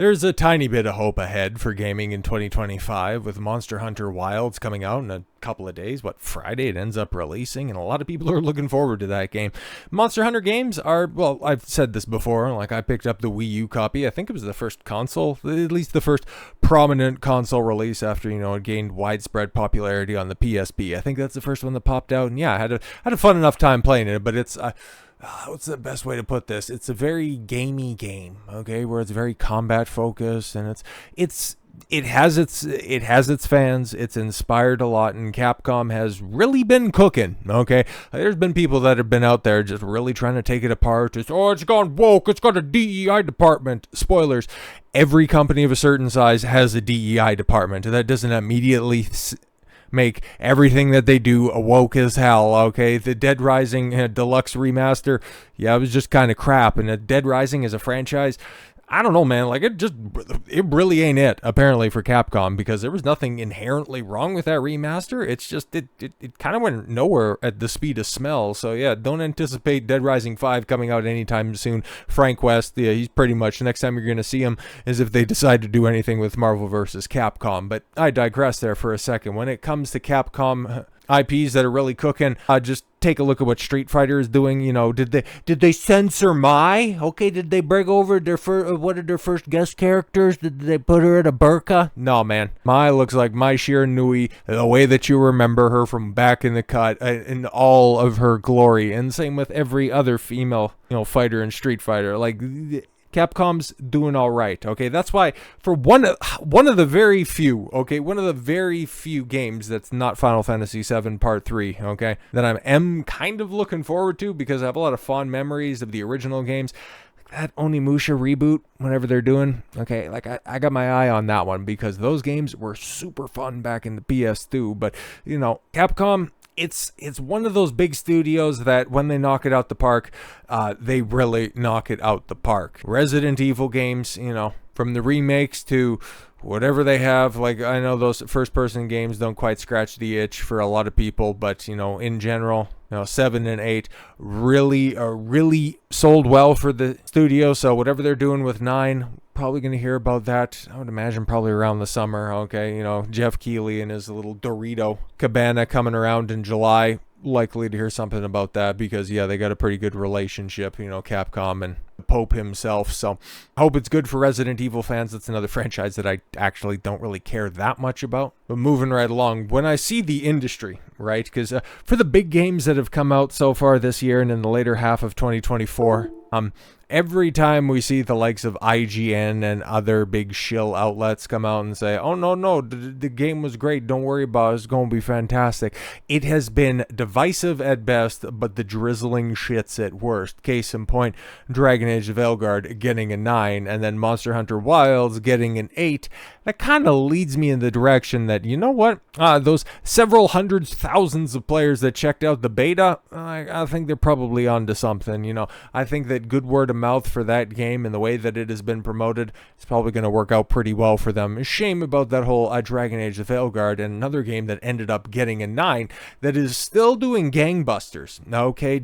There's a tiny bit of hope ahead for gaming in 2025 with Monster Hunter Wilds coming out in a couple of days. Friday it ends up releasing, and a lot of people are looking forward to that game. Monster Hunter games are, well, I've said this before, like I picked up the Wii U copy. I think it was the first console, at least the first prominent console release after, it gained widespread popularity on the PSP. I think that's the first one that popped out, and yeah, I had a fun enough time playing it, but it's... what's the best way to put this? It's a very gamey game, okay, where it's very combat focused, and it has its fans. It's inspired a lot, and Capcom has really been cooking, okay? There's been people that have been out there just really trying to take it apart. It's gone woke. It's got a DEI department. Spoilers. Every company of a certain size has a DEI department. That doesn't immediately make everything that they do woke as hell, okay? The Dead Rising Deluxe Remaster, yeah, it was just kind of crap. And Dead Rising as a franchise, I don't know, man. Like, it really ain't it, apparently, for Capcom, because there was nothing inherently wrong with that remaster. It's just, it kind of went nowhere at the speed of smell. So, yeah, don't anticipate Dead Rising 5 coming out anytime soon. Frank West, yeah, he's pretty much, the next time you're going to see him is if they decide to do anything with Marvel vs. Capcom. But I digress there for a second. When it comes to Capcom IPs that are really cooking, just take a look at what Street Fighter is doing. Did they censor Mai? Okay, did they bring over one of their first guest characters? Did they put her in a burqa? No, man. Mai looks like Mai Shiranui, the way that you remember her from back in the cut, in all of her glory. And same with every other female, fighter in Street Fighter. Like, Capcom's doing all right, okay? That's why, for one of the very few games that's not Final Fantasy VII Part 3, okay, that I am kind of looking forward to, because I have a lot of fond memories of the original games. That Onimusha reboot, whatever they're doing, okay, like I got my eye on that one, because those games were super fun back in the PS2, but, Capcom... It's one of those big studios that when they knock it out the park, they really knock it out the park. Resident Evil games, from the remakes to whatever they have, like I know those first-person games don't quite scratch the itch for a lot of people, but in general, 7 and 8 really sold well for the studio. So whatever they're doing with 9, probably going to hear about that, I would imagine, probably around the summer, okay? Jeff Keighley and his little Dorito cabana coming around in July. Likely to hear something about that, because yeah, they got a pretty good relationship, Capcom and the Pope himself. So hope it's good for Resident Evil fans. That's another franchise that I actually don't really care that much about. But moving right along, when I see the industry, right, because for the big games that have come out so far this year and in the later half of 2024, every time we see the likes of IGN and other big shill outlets come out and say, oh, no, the game was great, don't worry about it, it's going to be fantastic, it has been divisive at best, but the drizzling shits at worst. Case in point, Dragon Age of Elgard getting a 9, and then Monster Hunter Wilds getting an 8. That kind of leads me in the direction that, you know what, those several hundreds, thousands of players that checked out the beta, I think they're probably onto something. I think that good word of mouth for that game and the way that it has been promoted is probably going to work out pretty well for them. A shame about that whole Dragon Age of Elgard, and another game that ended up getting a 9 that is still doing gangbusters. Okay,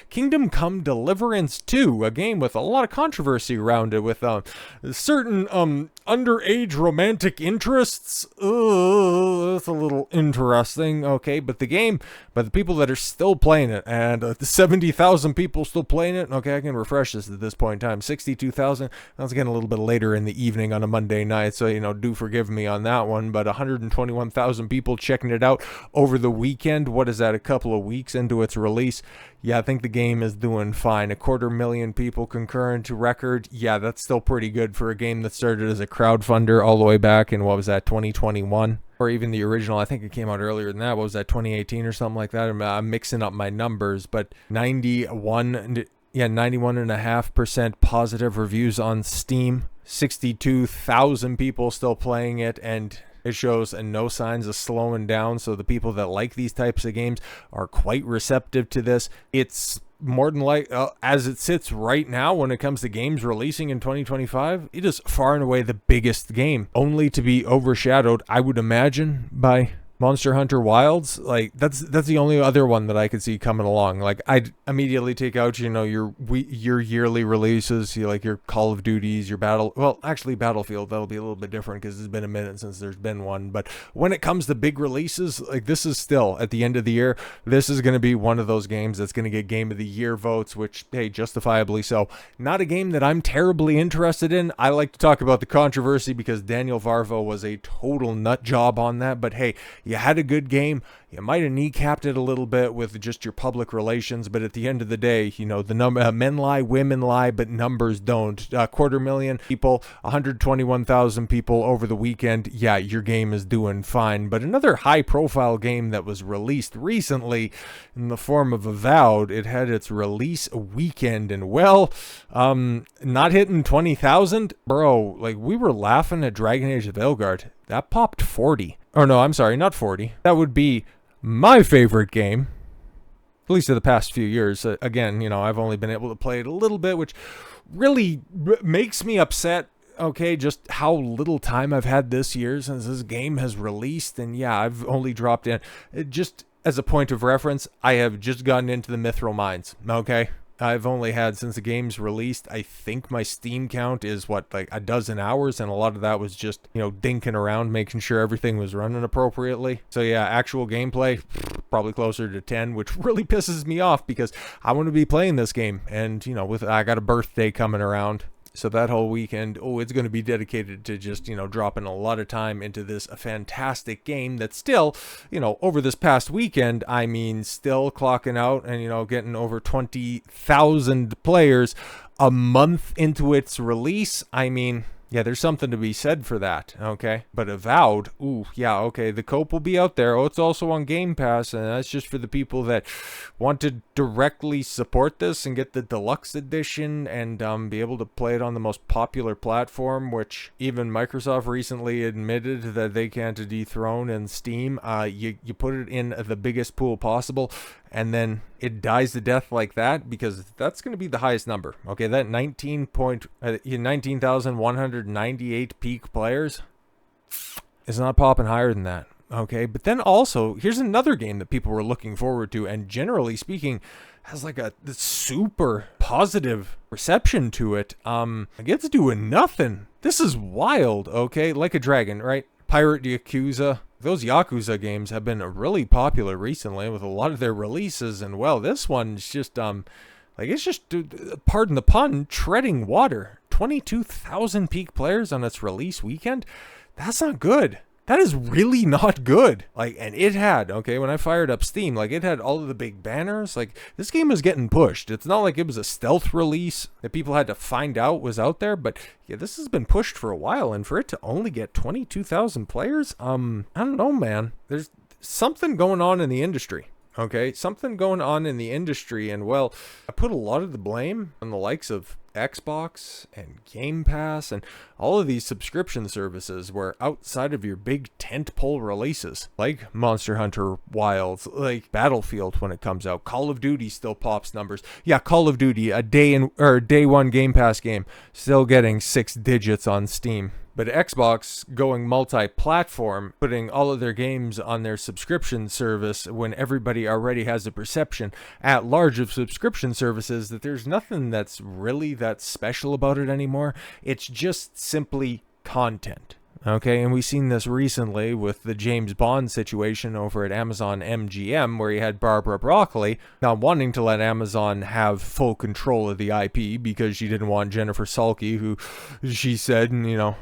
Kingdom Come Deliverance II, a game with a lot of controversy around it, with certain underage romantic interests. That's a little interesting, okay, but the people that are still playing it, and the 70,000 people still playing it, okay, I can refresh this at this point in time, 62,000, that's getting a little bit later in the evening on a Monday night, so, do forgive me on that one, but 121,000 people checking it out over the weekend. What is that, a couple of weeks into its release? Yeah, I think the game is doing fine. 250,000 people concurrent to record. Yeah, that's still pretty good for a game that started as a crowdfunder all the way back in, 2021? Or even the original, I think it came out earlier than that. What was that, 2018 or something like that? I'm mixing up my numbers, but 91.5% positive reviews on Steam. 62,000 people still playing it, and it shows no signs of slowing down, so the people that like these types of games are quite receptive to this. It's more than like, as it sits right now when it comes to games releasing in 2025, it is far and away the biggest game, only to be overshadowed, I would imagine, by Monster Hunter Wilds, like that's the only other one that I could see coming along. Like I'd immediately take out, your yearly releases, like your Call of Duties, your Battlefield, that'll be a little bit different because it's been a minute since there's been one. But when it comes to big releases, like this is still at the end of the year, this is going to be one of those games that's going to get Game of the Year votes, which, hey, justifiably so. Not a game that I'm terribly interested in. I like to talk about the controversy because Daniel Varvo was a total nut job on that. But hey, you had a good game. You might have kneecapped it a little bit with just your public relations, but at the end of the day, the number men lie, women lie, but numbers don't. 250,000 people, 121,000 people over the weekend. Yeah, your game is doing fine. But another high-profile game that was released recently in the form of Avowed, it had its release weekend, and not hitting 20,000, bro. Like we were laughing at Dragon Age of Veilguard. That popped 40. Or no, I'm sorry, not 40. That would be my favorite game, at least in the past few years. Again, I've only been able to play it a little bit, which really makes me upset. Okay, just how little time I've had this year since this game has released. And yeah, I've only dropped in. Just as a point of reference, I have just gotten into the Mithril Mines. Okay. I've only had, since the game's released, I think my Steam count is like a dozen hours, and a lot of that was just, dinking around, making sure everything was running appropriately. So yeah, actual gameplay, probably closer to 10, which really pisses me off because I want to be playing this game, and, I got a birthday coming around. So that whole weekend, it's going to be dedicated to just, dropping a lot of time into this fantastic game that's still, over this past weekend, still clocking out and, getting over 20,000 players a month into its release. Yeah, there's something to be said for that, okay? But Avowed, okay, the cope will be out there. It's also on Game Pass, and that's just for the people that want to directly support this and get the deluxe edition and be able to play it on the most popular platform, which even Microsoft recently admitted that they can't dethrone in Steam. You put it in the biggest pool possible, and then it dies to death like that, because that's going to be the highest number. Okay, that 19,198 peak players is not popping higher than that. Okay, but then also, here's another game that people were looking forward to, and generally speaking, has like a super positive reception to it. It's doing nothing. This is wild, okay? Like a Dragon, right? Pirate Yakuza. Those Yakuza games have been really popular recently with a lot of their releases, and this one's just it's just, pardon the pun, treading water. 22,000 peak players on its release weekend. That's not good. That is really not good. And it had, when I fired up Steam, it had all of the big banners. This game was getting pushed. It's not like it was a stealth release that people had to find out was out there, but yeah, this has been pushed for a while, and for it to only get 22,000 players, I don't know, man. There's something going on in the industry. Okay, something going on in the industry, and I put a lot of the blame on the likes of Xbox and Game Pass and all of these subscription services where outside of your big tentpole releases like Monster Hunter Wilds, like Battlefield when it comes out, Call of Duty still pops numbers. Yeah, Call of Duty, a day one Game Pass game, still getting 6 digits on Steam. But Xbox going multi-platform, putting all of their games on their subscription service when everybody already has a perception at large of subscription services that there's nothing that's really that special about it anymore. It's just simply content. Okay, and we've seen this recently with the James Bond situation over at Amazon MGM, where you had Barbara Broccoli not wanting to let Amazon have full control of the IP because she didn't want Jennifer Salke, who she said in,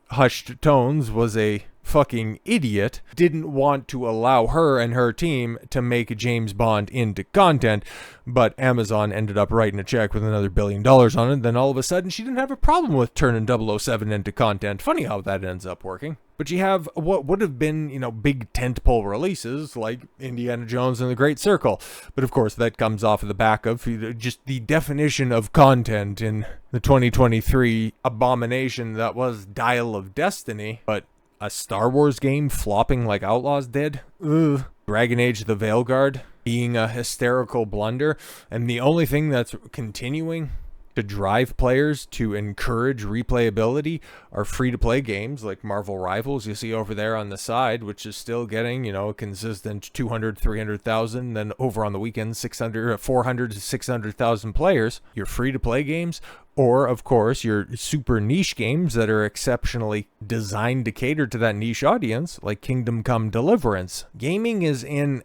hushed tones was a fucking idiot, didn't want to allow her and her team to make James Bond into content, but Amazon ended up writing a check with another $1 billion on it. Then all of a sudden she didn't have a problem with turning 007 into content. Funny how that ends up working. But you have what would have been, big tentpole releases like Indiana Jones and the Great Circle. But of course that comes off of the back of just the definition of content in the 2023 abomination that was Dial of Destiny. But a Star Wars game flopping like Outlaws did? Ugh. Dragon Age the Veilguard being a hysterical blunder, and the only thing that's continuing to drive players to encourage replayability are free-to-play games like Marvel Rivals you see over there on the side, which is still getting, a consistent 200, 300,000, then over on the weekend 400 to 600,000 players. Your free-to-play games, or, of course, your super niche games that are exceptionally designed to cater to that niche audience, like Kingdom Come Deliverance. Gaming is in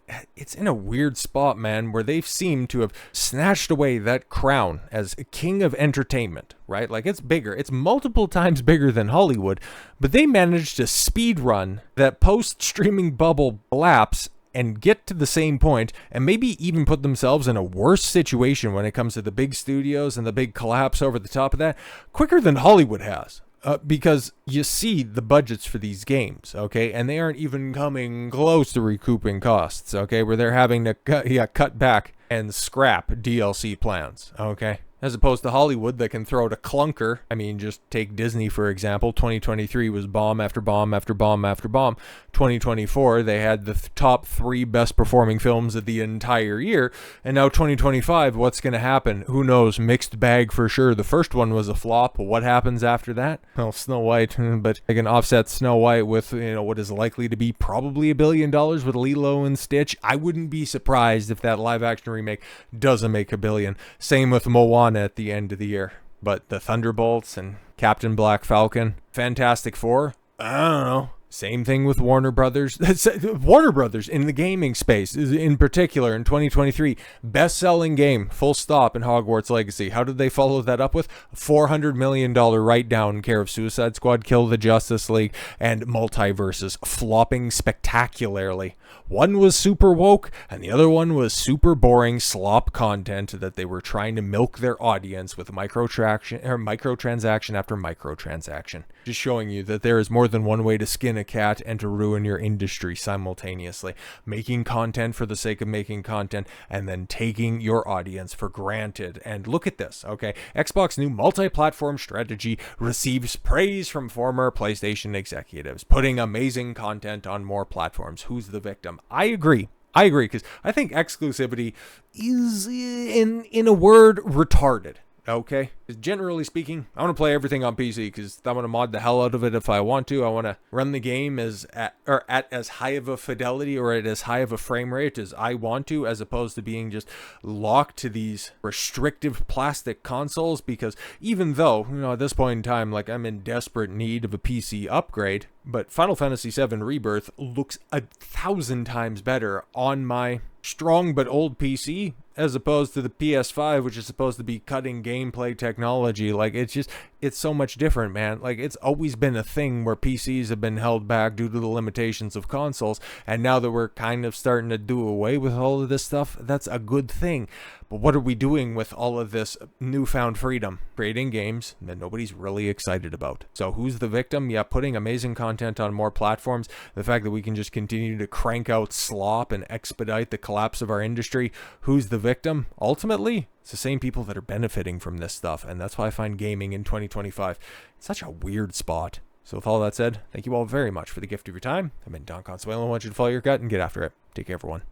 a weird spot, man, where they've seemed to have snatched away that crown as king of entertainment, right? Like, it's bigger. It's multiple times bigger than Hollywood, but they managed to speed run that post-streaming bubble lapse and get to the same point, and maybe even put themselves in a worse situation when it comes to the big studios and the big collapse over the top of that, quicker than Hollywood has. Because you see the budgets for these games, okay, and they aren't even coming close to recouping costs, okay, where they're having to cut back and scrap DLC plans, okay? As opposed to Hollywood that can throw out a clunker. I mean, just take Disney, for example. 2023 was bomb after bomb after bomb after bomb. 2024, they had the top 3 best performing films of the entire year. And now 2025, what's going to happen? Who knows? Mixed bag for sure. The first one was a flop. What happens after that? Well, Snow White, but they can offset Snow White with, what is likely to be probably $1 billion with Lilo and Stitch. I wouldn't be surprised if that live action remake doesn't make $1 billion. Same with Moana at the end of the year. But the Thunderbolts and Captain Black Falcon, Fantastic Four, I don't know. Same thing with Warner Brothers. Warner Brothers in the gaming space, in particular in 2023, best-selling game, full stop, in Hogwarts Legacy. How did they follow that up with? A $400 million write-down in care of Suicide Squad, Kill the Justice League, and Multiverses, flopping spectacularly. One was super woke, and the other one was super boring slop content that they were trying to milk their audience with microtransaction after microtransaction. Just showing you that there is more than one way to skin a cat and to ruin your industry simultaneously. Making content for the sake of making content and then taking your audience for granted. And look at this, okay? Xbox new multi-platform strategy receives praise from former PlayStation executives, putting amazing content on more platforms. Who's the victim? I agree, because I think exclusivity is, in a word, retarded. Okay, generally speaking, I want to play everything on PC because I want to mod the hell out of it if I want to. I want to run the game at as high of a fidelity or at as high of a frame rate as I want to, as opposed to being just locked to these restrictive plastic consoles. Because even though, at this point in time, like, I'm in desperate need of a PC upgrade, but Final Fantasy VII Rebirth looks 1,000 times better on my strong but old PC as opposed to the PS5, which is supposed to be cutting gameplay technology. Like, it's so much different, man. Like, it's always been a thing where PCs have been held back due to the limitations of consoles, and now that we're kind of starting to do away with all of this stuff, that's a good thing. But what are we doing with all of this newfound freedom? Creating games that nobody's really excited about. So who's the victim? Yeah, putting amazing content on more platforms. The fact that we can just continue to crank out slop and expedite the collapse of our industry. Who's the victim? Ultimately, it's the same people that are benefiting from this stuff. And that's why I find gaming in 2025 such a weird spot. So with all that said, thank you all very much for the gift of your time. I've been Don Consuelo. I want you to follow your gut and get after it. Take care, everyone.